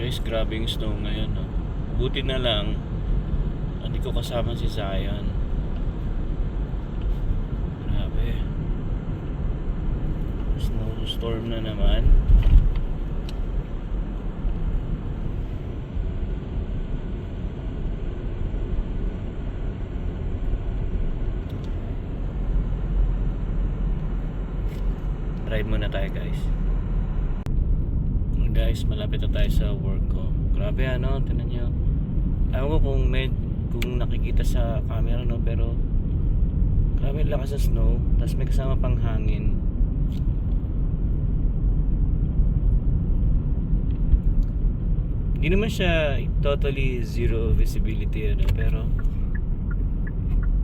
Guys, grabe yung snow ngayon, no? Buti na lang hindi ko kasama si Zion. Grabe. Snowstorm na naman. Drive muna tayo, guys. Guys, malapit na tayo sa work ko. Grabe, ano, tingnan nyo. Ewan ko kung nakikita sa camera, no, pero grabe ang lakas sa snow. Tapos may kasama pang hangin. Hindi naman siya totally zero visibility, ano, pero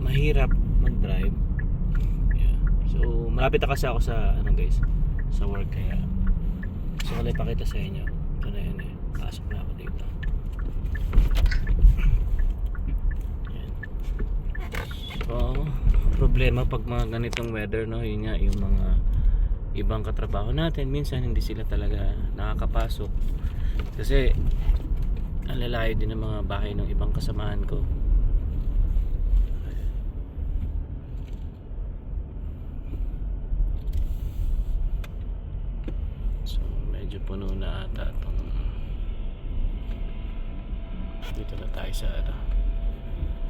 mahirap mag-drive. Yeah. So malapit na kasi ako sa ano, guys, sa work, kaya gusto ko lang ipakita sa inyo. Ito na yun eh. Pasok na ako dito. Yan. So, problema pag mga ganitong weather, no? Yun nga, yung mga ibang katrabaho natin, minsan hindi sila talaga nakakapasok. Kasi, ang lalayo din ng mga bahay ng ibang kasamahan ko. Puno na ata itong dito na tayo sa ano.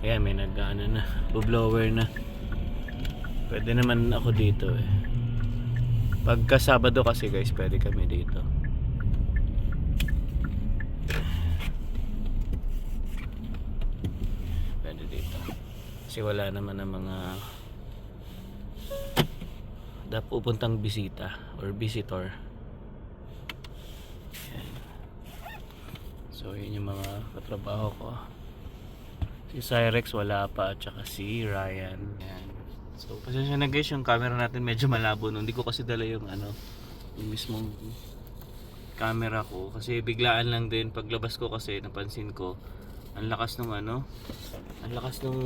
Kaya may nag-ano na, blower na. Pwede naman ako dito eh. Pagka Sabado kasi, guys, pwede kami dito. Pwede dito kasi wala naman ng mga pupuntang bisita or visitor. So yun yung mga katrabaho ko. Si Cyrex wala pa, at saka si Ryan. Yan. So pasensya na, guys, yung camera natin medyo malabo, no? Hindi ko kasi dala yung ano, yung mismong camera ko, kasi biglaan lang din paglabas ko, kasi napansin ko ang lakas ng ano, ang lakas ng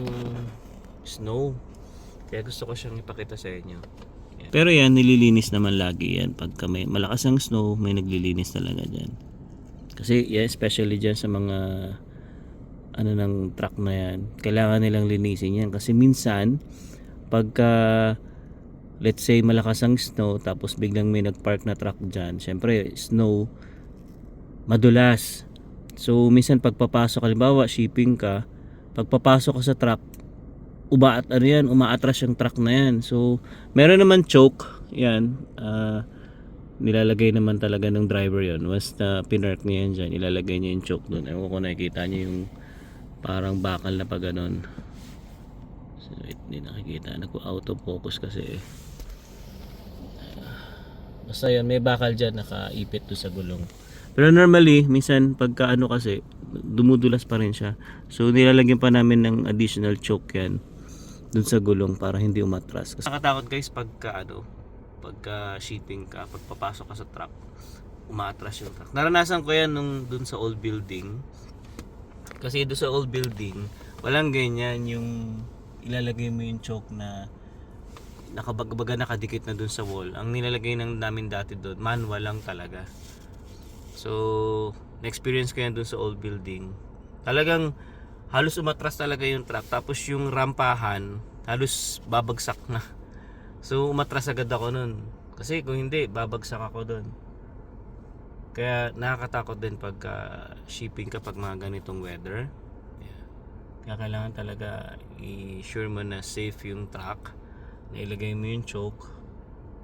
snow. Kaya gusto ko siyang ipakita sa inyo. Yan. Pero yan, nililinis naman lagi yan. Pagka may malakas ang snow, may naglilinis talaga dyan. Kasi yeah, especially dyan sa mga ano ng truck na yan, kailangan nilang linisin yan. Kasi minsan pagka let's say malakas ang snow, tapos biglang may nagpark na truck dyan, syempre snow, madulas. So minsan pagpapasok, halimbawa shipping ka, pagpapasok ka sa truck, umaatras yung truck na yan. So meron naman choke yan, nilalagay naman talaga ng driver yon. Once na pinark niya yan dyan, ilalagay niya yung choke doon. Ewan ko, nakikita niyo yung parang bakal na pa ganon. So hindi nakikita, nag-auto focus kasi basta yan, may bakal dyan nakaipit doon sa gulong. Pero normally, minsan pagka ano kasi, dumudulas pa rin siya. So nilalagyan pa namin ng additional choke yan doon sa gulong para hindi umatras. Nakatakot, guys, pagka shipping ka, pagpapasok ka sa truck, umaatras yung truck. Naranasan ko yan nung dun sa old building. Kasi doon sa old building, walang ganyan yung ilalagay mo yung choke na nakadikit na dun sa wall. Ang nilalagay ng namin dati doon, manual lang talaga. So na-experience ko yan dun sa old building. Talagang halos umatras talaga yung truck, tapos yung rampahan halos babagsak na. So umatras agad ako nun, kasi kung hindi, babagsak ako dun. Kaya nakakatakot din pagka shipping kapag mga ganitong weather. Yeah. Kaya kailangan talaga i-sure mo na safe yung truck, na ilagay mo yung choke.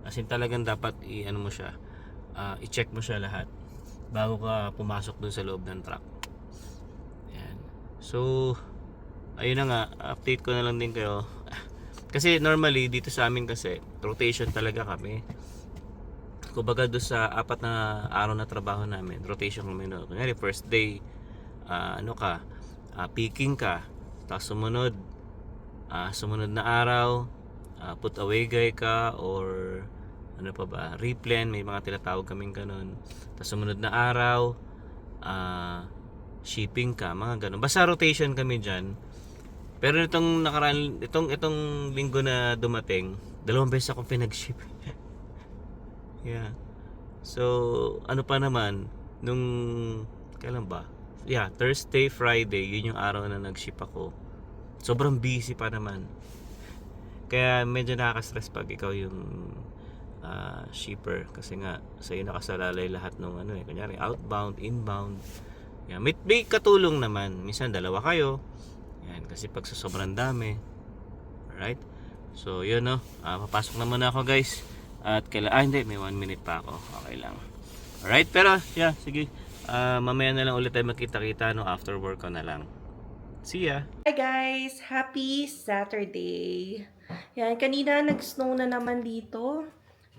As in talagang dapat i-ano mo siya, i-check mo siya lahat bago ka pumasok dun sa loob ng truck. Yan. So ayun na nga, update ko na lang din kayo. Kasi normally dito sa amin kasi rotation talaga kami. Kumbaga doon sa 4 na araw na trabaho namin, rotation kami, no. Kunyari first day, picking ka. Tapos sumunod na araw, put away guy ka, or ano pa ba, replan, may mga tinatawag kaming ganun. Tapos sumunod na araw, shipping ka, mga ganun. Basta rotation kami dyan. Pero itong nakaraan, itong linggo na dumating, 2 beses akong pinag-ship. Yeah. So, ano pa naman, nung kailan ba? Yeah, Thursday, Friday, yun yung araw na nag-ship ako. Sobrang busy pa naman. Kaya medyo nakaka-stress pag ikaw yung shipper kasi nga sa'yo nakasalalay lahat ng ano eh, kunyari outbound, inbound. Yan, may katulong naman, minsan dalawa kayo. Yan, kasi pag sa sobrang dami. Alright? So yun no, papasok na muna ako guys. At hindi, may 1 minute pa ako. Okay lang. Alright, pero yeah, sige. Mamaya na lang ulit tayo magkita-kita no, after work ko na lang. See ya! Hi guys! Happy Saturday! Yan, kanina nag-snow na naman dito.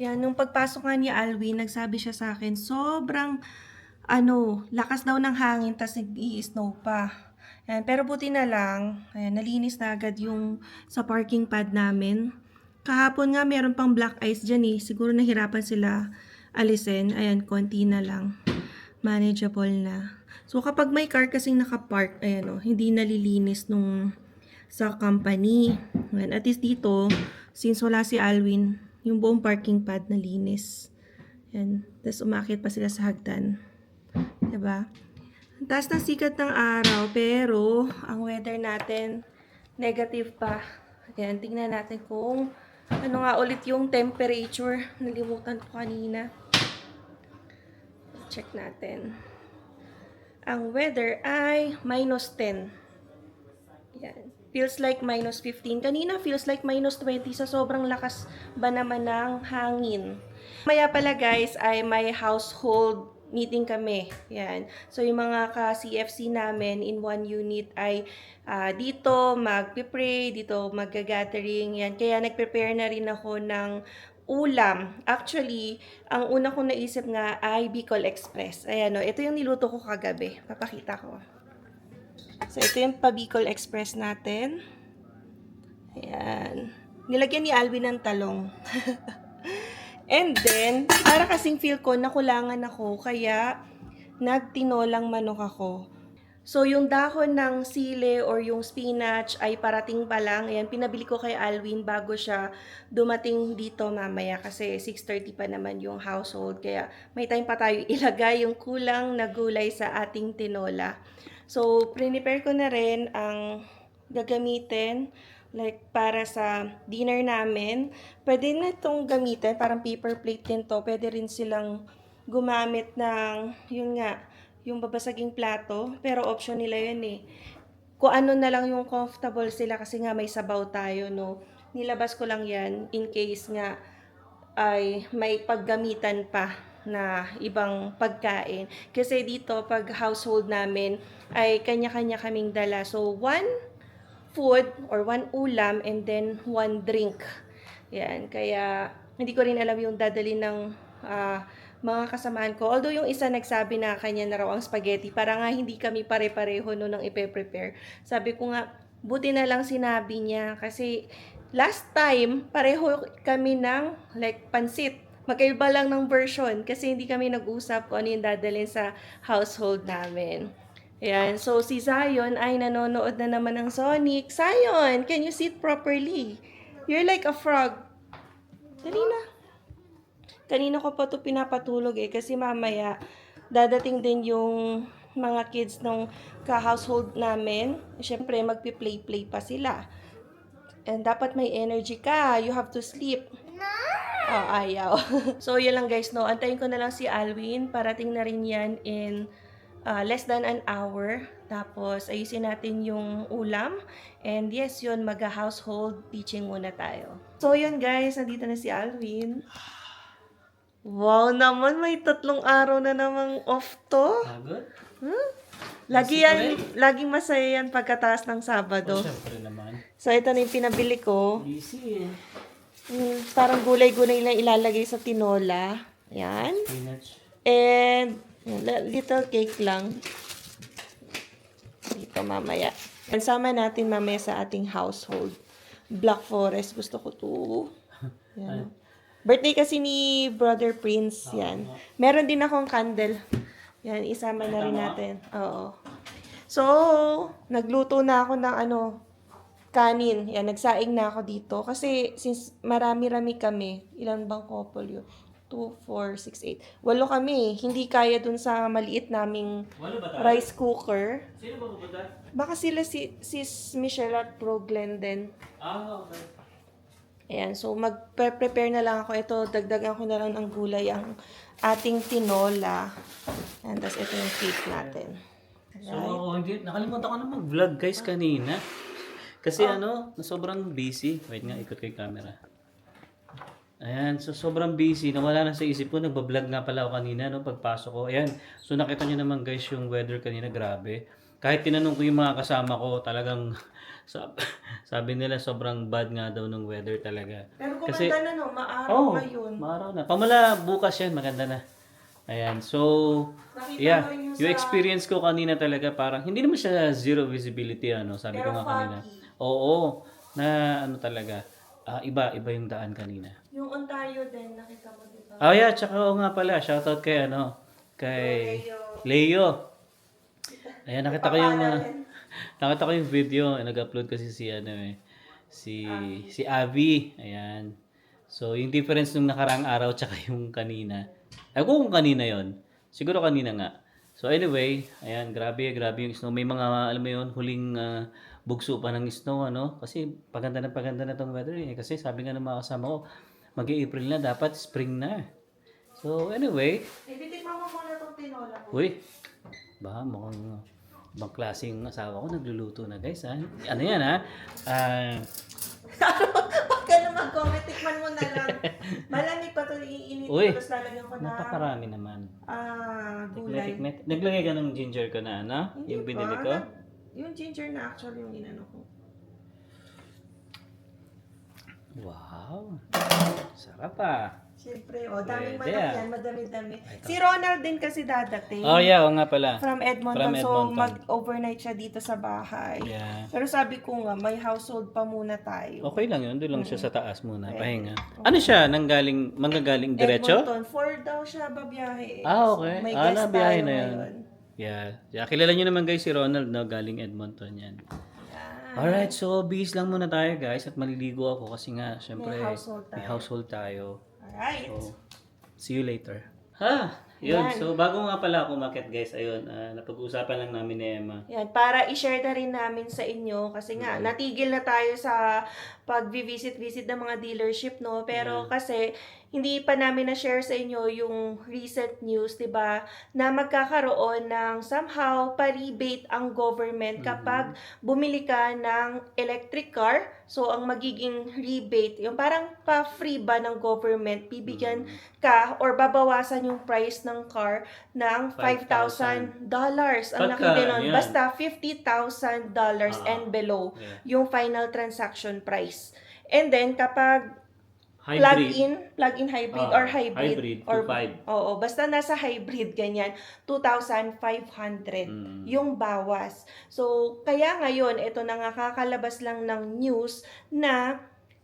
Yan, nung pagpasok nga ni Alwin, nagsabi siya sa akin, sobrang, lakas daw ng hangin, tas nag-i-snow pa. Yan, pero buti na lang, ayan, nalinis na agad yung sa parking pad namin. Kahapon nga, meron pang black ice dyan eh. Siguro nahirapan sila alisin. Ayan, konti na lang. Manageable na. So, kapag may car kasing nakapark, ayan o, hindi nalilinis nung sa company. Ayan, at least dito, since wala si Alwin, yung buong parking pad nalinis. Ayan, tapos umakit pa sila sa hagdan. Diba? Ang taas ng sikat ng araw, pero ang weather natin, negative pa. Ayan, tingnan natin kung ano nga ulit yung temperature. Nalimutan ko kanina. Check natin. Ang weather ay -10. Yan. Feels like -15. Kanina feels like -20 sa sobrang lakas ba naman ng hangin. Maya pala guys ay may household meeting kami. Yan. So yung mga ka-CFC namin in one unit ay dito magpipray, dito mag-gathering. Yan. Kaya nag-prepare na rin ako ng ulam. Actually, ang una kong naisip nga ay Bicol Express. Ayan o, ito yung niluto ko kagabi. Papakita ko. So, ito yung pa-Bicol Express natin. Ayan. Nilagyan ni Alvin ng talong. And then, para kasing feel ko, nakulangan ako, kaya nagtinolang manok ako. So, yung dahon ng sile or yung spinach ay parating pa lang. Ayan, pinabili ko kay Alwin bago siya dumating dito mamaya kasi 6:30 pa naman yung household. Kaya may time pa tayo ilagay yung kulang na gulay sa ating tinola. So, prepare ko na rin ang gagamitin like para sa dinner namin. Pwede na itong gamitin, parang paper plate din to. Pwede rin silang gumamit ng, yun nga, yung babasaging plato, pero option nila yun eh. Kung ano na lang yung comfortable sila kasi nga may sabaw tayo, no. Nilabas ko lang yan in case nga ay may paggamitan pa na ibang pagkain. Kasi dito, pag household namin, ay kanya-kanya kaming dala. So, one food or one ulam and then one drink. Yan, kaya hindi ko rin alam yung dadali ng mga kasamahan ko. Although yung isa nagsabi na kanya na raw ang spaghetti, para nga hindi kami pare-pareho no nang ipe-prepare. Sabi ko nga, buti na lang sinabi niya kasi last time, pareho kami ng like pansit. Magkaiba lang ng version kasi hindi kami nag-usap kung ano yung dadalhin sa household namin. Ayan, so si Zion ay nanonood na naman ng Sonic. Zion, can you sit properly? You're like a frog. Dali na. Kanina ko pa ito pinapatulog kasi mamaya dadating din yung mga kids ng ka-household namin. Siyempre, magpi-play-play pa sila. And dapat may energy ka. You have to sleep. Oh, ayaw. So, yun lang guys, no. Antayin ko na lang si Alwin. Parating na rin yan in less than an hour. Tapos, ayusin natin yung ulam. And yes, yun, mag-household teaching muna tayo. So, yun guys, nandito na si Alwin. Wow naman, may 3 araw na namang off to. Agad? Huh? Laging masaya yan pagkataas ng Sabado. Siyempre naman. So, ito na yung pinabili ko. Easy eh. Parang gulay-gulay lang ilalagay sa tinola. Yan. Spinach. And, little cake lang. Dito mamaya. And sama natin mamaya sa ating household. Black Forest. Gusto ko to. Yan. Birthday kasi ni Brother Prince. Yan. Meron din akong candle. Yan. Isama na rin natin. Oo. So, nagluto na ako ng kanin. Yan. Nagsaing na ako dito. Kasi, since marami-rami kami, ilan bang couple yun? 2, 2, 4, 6, 8. 8 kami. Hindi kaya dun sa maliit naming Walo ba tayo? rice cooker. Sino ba pupunta? Baka sila si Sis Michelle at Pro Glenn din. Okay. Ayan, so mag-prepare na lang ako. Ito, dagdagan ko na lang ng gulay ang ating tinola. And tapos ito yung cake natin. So, hindi, nakalimutan ko na mag-vlog guys kanina. Kasi sobrang busy. Wait nga, ikot ko yung camera. Ayan, so sobrang busy. Nawala na sa isip ko. Nagbablog nga pala ako kanina, no, pagpasok ko. Ayan, so nakita nyo naman guys yung weather kanina, grabe. Kahit tinanong ko yung mga kasama ko, talagang sabi nila sobrang bad nga daw ng weather talaga. Pero Kasi, kumanda na, no? Maaraw ngayon. maaraw na. Pamala bukas yan, maganda na. Ayan, so, Nakita yeah, mo yung yung sa- experience ko kanina talaga parang, hindi naman siya zero visibility, sabi Pero ko nga kanina. foggy. Oo, na talaga, iba yung daan kanina. Yung Ontario din, nakita mo diba? Oh yeah, tsaka oo nga pala, shoutout kay kay Leo. Ayan, nakita ko yung nakita ko yung video, nag-upload kasi si si Abby. Ayan. So, yung difference nung nakaraang araw tsaka yung kanina. Ay, kung kanina yon. Siguro kanina nga. So, anyway, ayan, grabe yung snow. May mga, alam mo yun, huling bugso pa ng snow, Kasi paganda na tong weather eh. Kasi sabi nga ng mga kasama ko, mag-April na, dapat spring na. So, anyway. Ibitin mo muna itong tinola ko. Uy, baka mukhang ibang klaseng asawa ko nagluluto na guys ha. Ano yan ha? Huwag ka na mag-comment, tikman mo na lang. Malamig pa ito, iinit ko, Uy, tapos lalagyan ko na napakarami naman. gulay. Naglagay ka ng ginger ko na Hindi yung pa, binili ko? Yung ginger na actually yung inano ko. Wow. Sarap ah. Siyempre, daming Pwede, manok yan, madami-dami. Si Ronald din kasi dadating. Oh yeah, oo nga pala. From Edmonton, From so Edmonton. mag-overnight siya dito sa bahay. Yeah. Pero sabi ko nga, may household pa muna tayo. Okay lang yun. Doon lang siya sa taas muna. Pahinga. Ano siya? Manggagaling diretso? Edmonton, 4 daw siya babiyahe. Okay. May guest Nabiyahe tayo na yun. ngayon. Yeah. Kilala nyo naman guys si Ronald, galing Edmonton yan. Alright, so bis lang muna tayo guys at maliligo ako kasi nga syempre May household tayo. tayo. Alright. So, see you later. Yun. Yan. So, bago nga pala ako umakyat guys, ayun, napag-usapan lang namin ni Emma. Yan, para i-share na rin namin sa inyo kasi nga natigil na tayo sa pag-visit-visit ng mga dealership, no? Pero kasi hindi pa namin na-share sa inyo yung recent news, 'di ba? Na magkakaroon ng somehow pa-rebate ang government kapag bumili ka ng electric car. So, ang magiging rebate, yung parang pa-free ba ng government, bibigyan ka or babawasan yung price ng car ng $5,000. Ang laki Pagka, din nun. yan. Basta $50,000 and below yung final transaction price. And then, kapag plug-in hybrid or hybrid or 2.5. oo, basta nasa hybrid ganyan, 2,500 yung bawas. So, kaya ngayon ito na nga kakalabas lang ng news na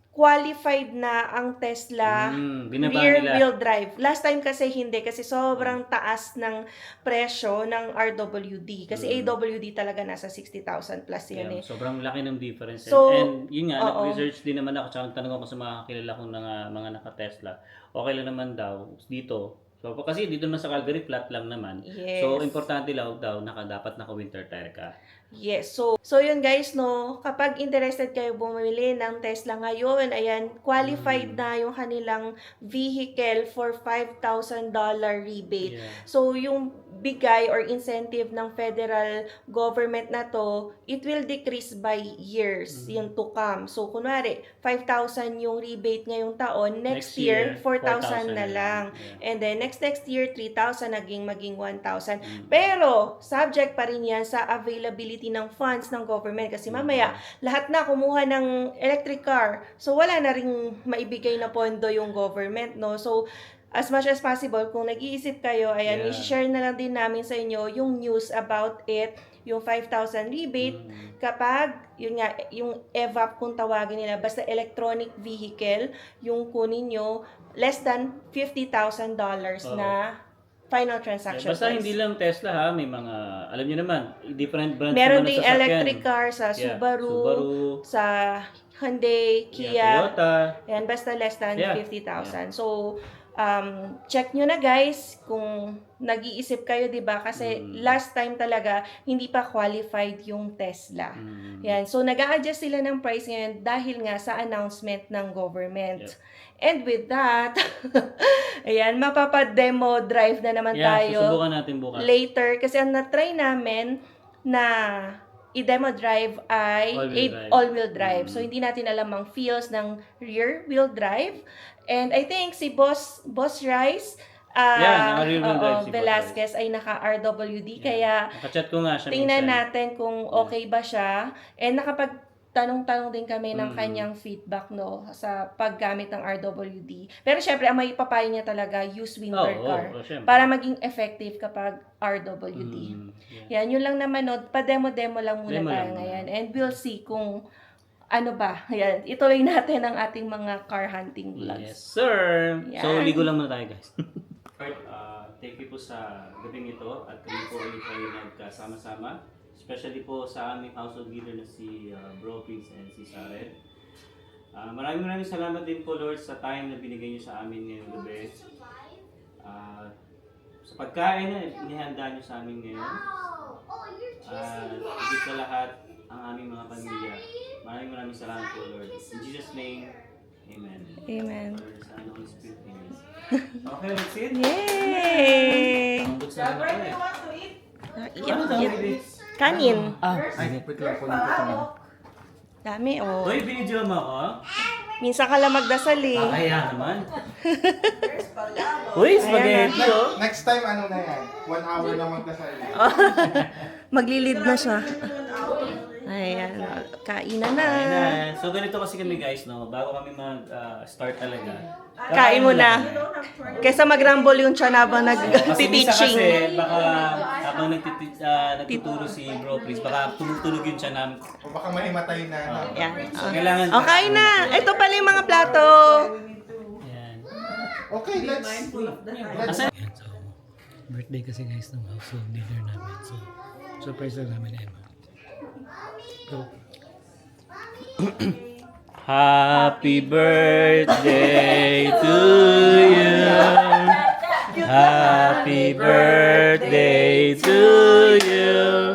qualified na ang Tesla binaba rear-wheel drive. Last time kasi hindi, kasi sobrang taas ng presyo ng RWD. Kasi AWD talaga nasa 60,000 plus yan eh. Sobrang laki ng difference. So, and yun nga, oo. nag-research din naman ako, tsaka tanong ako sa mga kilala kong mga naka-Tesla. Okay lang naman daw dito. So, kasi dito naman sa Calgary, flat lang naman. Yes. So, importante lang daw, dapat naka-winter tire ka. Yes. So yun guys, no, kapag interested kayo bumili ng Tesla ngayon, ayan, qualified na yung kanilang vehicle for $5,000 rebate. Yeah. So yung bigay or incentive ng federal government na to, it will decrease by years yung to come. So kunwari, 5,000 yung rebate ngayong taon, next year 4,000 na lang. Yeah. And then next year 3,000 maging 1,000. Pero subject pa rin yan sa availability ng funds ng government kasi mamaya lahat na kumuha ng electric car. So wala na ring maibigay na pondo yung government, no? So as much as possible, kung nag-iisip kayo, ayan, i-share na lang din namin sa inyo yung news about it, yung 5,000 rebate, kapag, yun nga, yung EVAP kung tawagin nila, basta electronic vehicle, yung kunin nyo, less than $50,000 na final transaction Basta price. hindi lang Tesla ha, may mga, alam niyo naman, different brands Meron naman ding ng sasakyan. electric car sa Subaru, sa Hyundai, Kia, Toyota. yan, basta less than Yeah. 50,000. So, check nyo na guys kung nag-iisip kayo, 'di ba? Kasi last time talaga hindi pa qualified yung Tesla. Yan. So nag-a-adjust sila ng price ngayon dahil nga sa announcement ng government. Yep. And with that, ayan, mapapa-demo drive na naman tayo susubukan natin bukas. later kasi ang na-try namin na i-demo drive ay All-wheel drive. all-wheel drive. So hindi natin alam ang feels ng rear-wheel drive. And I think si Boss Rice naka-rear wheel drive si Boss Velasquez ay naka-RWD kaya Nakachat ko nga siya tingnan minsan. natin kung okay ba siya. And nakapagtanong-tanong din kami ng kanyang feedback sa paggamit ng RWD. Pero syempre, ang may papayo niya talaga, use winter car. Syempre. Para maging effective kapag RWD. Yeah. Yan, yun lang naman, pa-demo-demo lang muna Demo tayo lang ngayon. And we'll see kung ano ba. Yan, ituloy natin ang ating mga car hunting vlogs. Yes, sir. Yan. So, ligo lang muna tayo, guys. Alright, thank you po sa gabing ito at kami po ulit kayo nagkasama-sama. Especially po sa aming household leader na si Bro Prince and si Saren. Maraming salamat din po, Lord, sa time na binigay niyo sa amin ngayong gabi. Sa pagkain na inihanda niyo sa amin ngayon. Higit sa lahat, ang aming mga pamilya. Maraming salamat po, Lord. In Jesus' name, Amen. Amen. Father, Son, Holy Spirit, Amen. Okay, that's it. Yay! Ang good sa amin. Kanin. Ay, wait lang po lang po. Dami, oh. Uy, binidyo mo ako? Minsan ka lang magdasal eh. Kaya naman. Uy, spaghetti oh. Next time, ano na yan? 1 hour na magdasal. Maglilid na siya. Ayan, kainan na. Ayan. So ganito kasi kami guys, no? Bago kami mag-start talaga. Kain mo na. Kaysa mag-rumble yung tiyan habang Kasi minsan kasi, nag-teaching. baka habang nagtuturo si Bro Prince, baka tumutulog yung tiyan namin. O baka mahimatay na. No? Yan. So kailangan... Okay na. Ito pala yung mga plato. Ayan. Okay, let's... Asan? Ayan, so, birthday kasi guys ng household leader namin. So, surprise lang namin Emma. Go. Happy birthday to you. Happy birthday to you.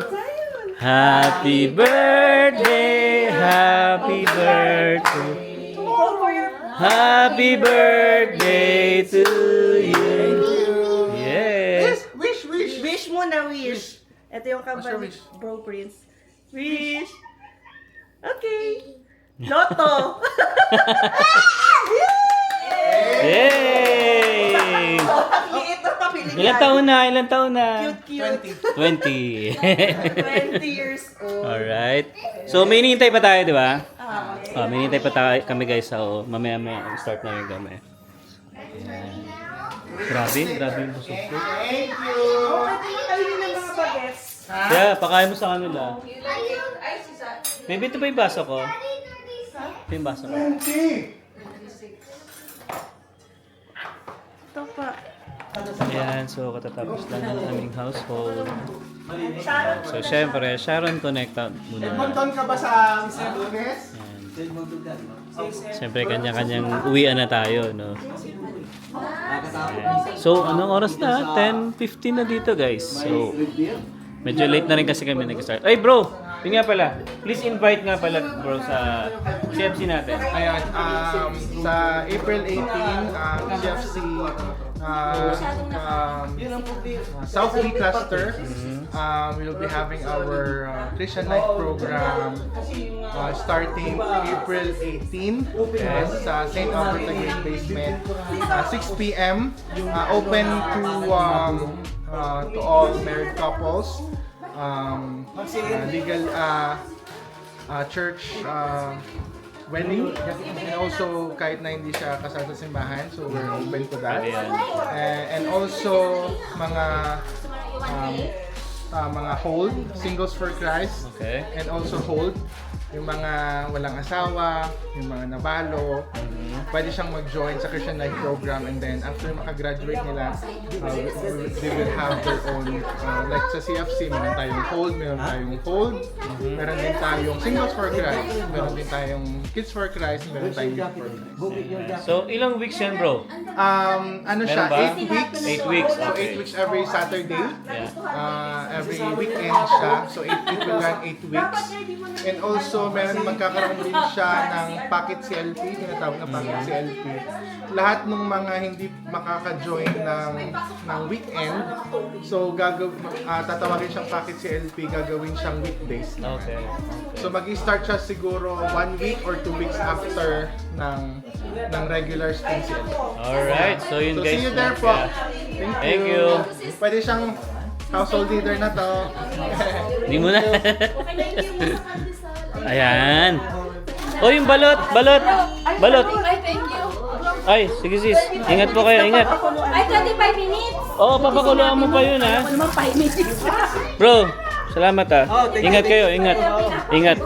Happy birthday, happy birthday. Happy birthday to you. Yes. Wish! Wish mo na, wish. Ito yung What's your company, wish? Bro Prince. Wish. Okay. Loto. Yay! Ito, papili Ilang taon na? Ilang taon na? Cute. 20. 20 years old. Alright. So, may hinihintay pa tayo, di ba? Okay. May hinihintay pa tayo kami guys. So, mamaya start na yung kami. Ayan. Grabe yung busog ko. Thank you! Okay, kainin ng mga bagets. Yeah, pakain mo sa kanila. Maybe ito pa yung baso ko. Ito yung baso ko. 20! Ito pa. Ayan, so katatapos lang ng aming household. So, syempre, Sharon Connecta muna. Edmonton ka ba sa Lunes? Siyempre, kanya-kanyang uwian na tayo, no? Ayan. So, anong oras na? 10:15 na dito, guys. So, medyo late na rin kasi kami nag-start. Ay, bro! Yun nga pala. Please invite nga pala, bro, sa CFC natin. Ayan, sa April 18, CFC South Lee Cluster, we'll be having our Christian Night program starting April 18 sa St. Albert the Great Basement, 6 p.m. Open to all married couples, legal church wedding, and also kahit na hindi siya kasal sa simbahan, so we're open to that. And also mga hold, Singles for Christ, Okay. and also hold yung mga walang asawa, yung mga nabalo, pwede siyang mag-join sa Christian Life Program, and then after makagraduate nila, they will have their own, like sa CFC, meron tayong hold, meron din tayong Singles for Christ, meron din tayong Kids for Christ, meron tayong Youth for Christ. So, ilang weeks yan, bro? Ano siya, Meron ba? 8 weeks. 8 weeks, So, okay. 8 weeks every Saturday. Yeah. Every weekend siya. So, it will run 8 weeks. And also, magkakaroon din siya ng Packet CLP, tinatawag na Packet CLP. Lahat ng mga hindi makaka-join ng weekend, so tatawagin siyang Packet CLP, gagawin siyang weekdays. Okay. So mag-i-start siya siguro 1 week or 2 weeks after ng regular school CLP. Alright, so yun So guys. see you there po. Yeah. Thank Thank you. Pwede siyang household leader na to. Hindi mo na. Ayan. O yung balot. Ay, thank you. Ay, sige sis. Ingat po kayo, ingat. Ay, 25 minutes. Oo, papakuluan mo pa yun ha. Naman 5 minutes. Bro, salamat ha. Ingat kayo, ingat. Ingat.